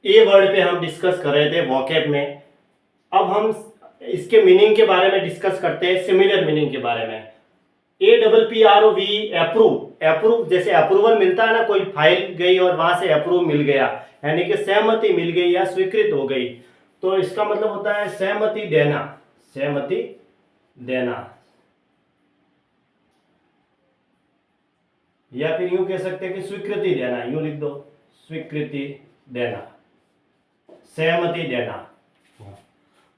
A word पे हम discuss कर रहे थे वोकैब में। अब हम इसके मीनिंग के बारे में डिस्कस करते हैं, सिमिलर मीनिंग के बारे में। APPROV अप्रूव, अप्रूव जैसे अप्रूवल मिलता है ना, कोई फाइल गई और वहां से अप्रूव मिल गया, यानी कि सहमति मिल गई या स्वीकृत हो गई, तो इसका मतलब होता है सहमति देना, सहमति देना। या फिर यूं कह सकते हैं कि स्वीकृति देना, यूं लिख दो, स्वीकृति देना, सहमति देना।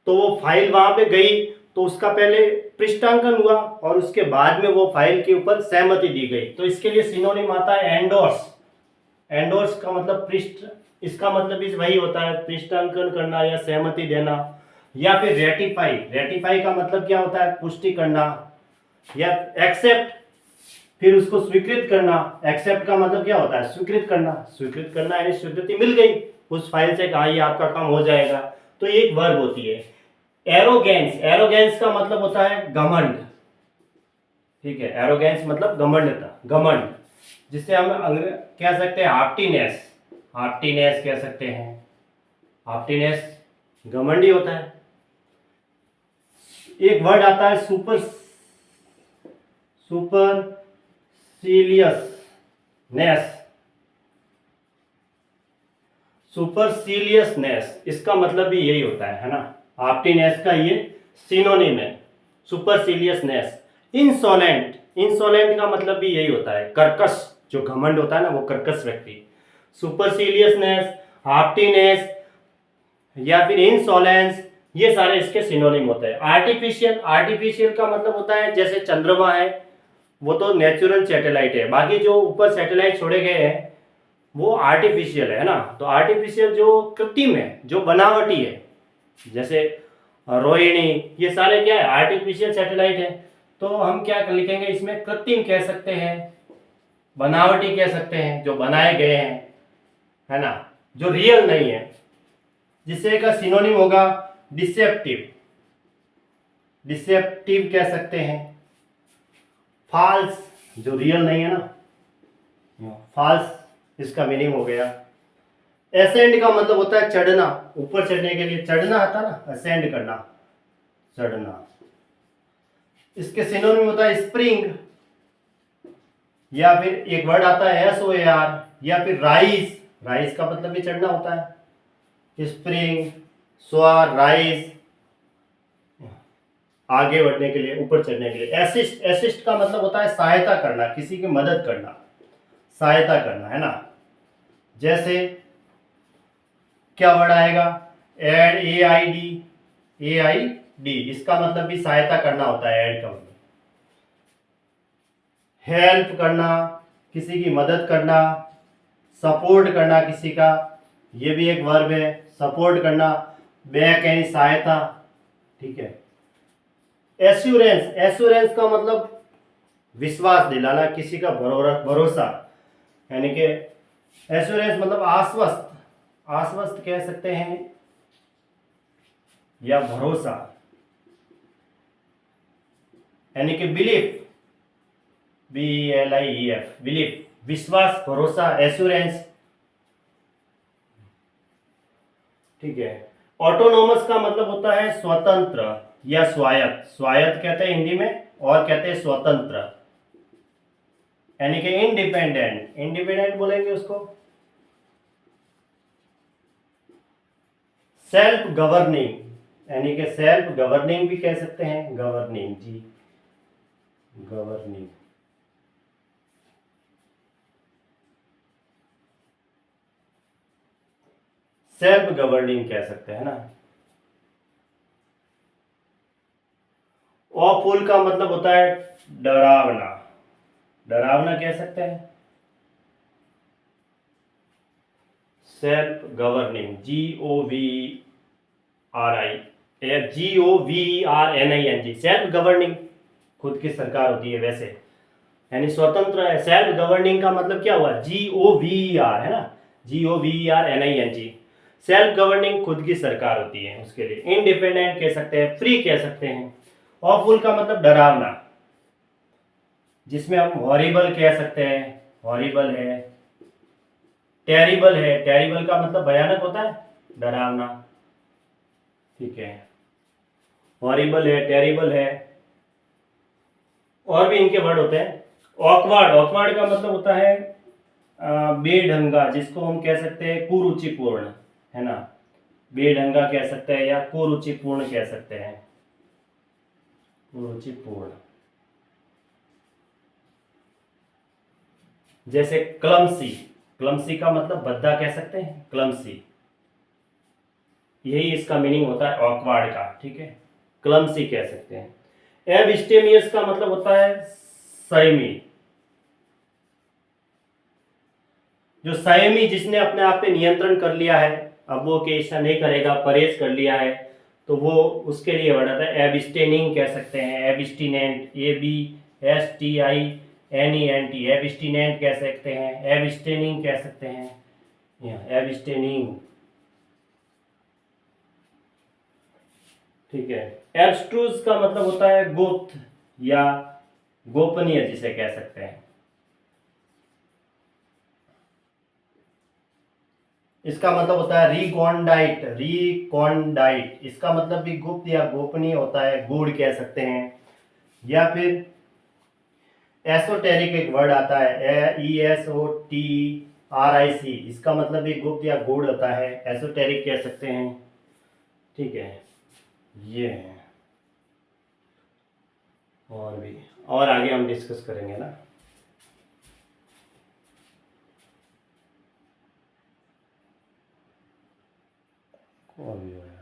तो वो फाइल वहां पे गई तो उसका पहले पृष्ठांकन हुआ और उसके बाद में वो फाइल के ऊपर सहमति दी गई, तो इसके लिए सिनोनिम आता है एंडोर्स। एंडोर्स का मतलब पृष्ठ, इसका मतलब इस वही होता है पृष्ठांकन करना या सहमति देना। या फिर रेटिफाई, रेटिफाई का मतलब क्या होता है, पुष्टि करना। या एक्सेप्ट, फिर उसको स्वीकृत करना, एक्सेप्ट का मतलब क्या होता है, स्वीकृत करना, स्वीकृत करना यानी स्वीकृति मिल गई उस फाइल से, कहा ये आपका काम हो जाएगा, तो ये एक वर्ब होती है। एरोगेंस, एरोगेंस का मतलब होता है घमंड, ठीक है, एरोगेंस मतलब घमंडता, घमंड, जिससे हम कह सकते हैं हाफ्टीनेस, हाफ्टीनेस कह सकते हैं, हाफ्टीनेस घमंड ही होता है। एक वर्ड आता है सुपर, सुपरसीलियसनेस, सुपरसीलियसनेस, इसका मतलब भी यही होता है ना, हाफ्टीनेस का ये सिनोनिम है, सुपरसीलियसनेस। इंसोलेंट, इंसोलेंट का मतलब भी यही होता है कर्कश, जो घमंड होता है ना, वो कर्कश व्यक्ति। सुपरसीलियसनेस, हाफ्टीनेस या फिर इंसोलेंस, ये सारे इसके सिनोनिम होते हैं। आर्टिफिशियल, आर्टिफिशियल का मतलब होता है जैसे चंद्रमा है, वो तो नेचुरल सैटेलाइट है, बाकी जो ऊपर सैटेलाइट छोड़े गए हैं वो आर्टिफिशियल है ना। तो आर्टिफिशियल जो कृत्रिम है, जो बनावटी है, जैसे रोहिणी, ये सारे क्या है, आर्टिफिशियल सैटेलाइट है। तो हम क्या लिखेंगे इसमें, कृत्रिम कह सकते हैं, बनावटी कह सकते हैं, जो बनाए गए हैं, है ना, जो रियल नहीं है। जिससे का सिनोनिम होगा डिसेप्टिव, डिसेप्टिव कह सकते हैं। फॉल्स, जो रियल नहीं है ना, फॉल्स इसका मीनिंग हो गया। एसेंड का मतलब होता है चढ़ना, ऊपर चढ़ने के लिए चढ़ना आता ना, असेंड करना, चढ़ना। इसके सिनोनिम होता है स्प्रिंग, या फिर एक वर्ड आता है SOAR, या फिर राइज, राइज का मतलब भी चढ़ना होता है, स्प्रिंग, सोआर, राइज, आगे बढ़ने के लिए, ऊपर चढ़ने के लिए। एसिस्ट, एसिस्ट का मतलब होता है सहायता करना, किसी की मदद करना, सहायता करना, है ना। जैसे क्या वर्ड आएगा, एड, AID, इसका मतलब भी सहायता करना होता है, एड का मतलब। हेल्प करना, किसी की मदद करना, सपोर्ट करना किसी का, ये भी एक वर्ब है, सपोर्ट करना। बैक यानी सहायता, ठीक है। एश्योरेंस, एश्योरेंस का मतलब विश्वास दिलाना, किसी का भरोसा, यानी कि एश्योरेंस मतलब आश्वस्त, आश्वस्त कह सकते हैं, या भरोसा, यानी कि बिलीफ, BLIEF, बिलीफ, विश्वास, भरोसा, एश्योरेंस, ठीक है। ऑटोनोमस का मतलब होता है स्वतंत्र या स्वायत्त, स्वायत्त कहते हैं हिंदी में, और कहते हैं स्वतंत्र, यानी कि इंडिपेंडेंट, इंडिपेंडेंट बोलेंगे उसको। सेल्फ गवर्निंग, यानी कि सेल्फ गवर्निंग भी कह सकते हैं, गवर्निंग, जी, गवर्निंग। सेल्फ गवर्निंग कह सकते हैं ना। ऑफुल का मतलब होता है डरावना, डरावना कह सकते हैं। Self governing, GOVRNING, self governing, खुद की सरकार होती है वैसे, यानी स्वतंत्र है। सेल्फ गवर्निंग का मतलब क्या हुआ, GOVER है ना, GOVERNING, सेल्फ गवर्निंग खुद की सरकार होती है उसके लिए। इंडिपेंडेंट कह सकते हैं, फ्री कह सकते हैं। ऑफुल का मतलब डरावना, जिसमें हम हॉरिबल कह सकते हैं, हॉरिबल है, टेरिबल है, टेरिबल का मतलब भयानक होता है, डरावना, ठीक है। हॉरिबल है, टेरिबल है, और भी इनके वर्ड होते हैं। ऑकवर्ड, ऑकवर्ड का मतलब होता है बेढंगा, जिसको हम कह सकते हैं कुरुचिपूर्ण, है ना, बेढंगा कह सकते हैं या कुरुचिपूर्ण कह सकते हैं, कुरुचिपूर्ण। जैसे क्लमसी, क्लमसी का मतलब भद्दा कह सकते हैं, क्लमसी, यही इसका मीनिंग होता है ऑकवर्ड का, ठीक है, क्लमसी कह सकते हैं। एब्स्टेमियस का मतलब होता है संयमी, जो संयमी, जिसने अपने आप पे नियंत्रण कर लिया है, अब वो कि ऐसा नहीं करेगा, परहेज कर लिया है, तो वो उसके लिए वर्ड आता है एब्स्टेनिंग कह सकते हैं, एब्स्टिनेंट, ABSTINENT, एब्स्टिनेंट कह सकते हैं, एब्स्टेनिंग कह सकते हैं, एब्स्टेनिंग, ठीक है। एब्स्ट्रूज का मतलब होता है गुप्त या गोपनीय, जिसे कह सकते हैं। इसका मतलब होता है रिकॉन्डाइट, रिकॉन्डाइट, इसका मतलब भी गुप्त या गोपनीय होता है, गूढ़ कह सकते हैं। या फिर एसोटेरिक एक वर्ड आता है, ESOTERIC, इसका मतलब भी गुप्त या गूढ़ होता है, एसोटेरिक कह सकते हैं, ठीक है। ये है, और भी, और आगे हम डिस्कस करेंगे ना। और भी है।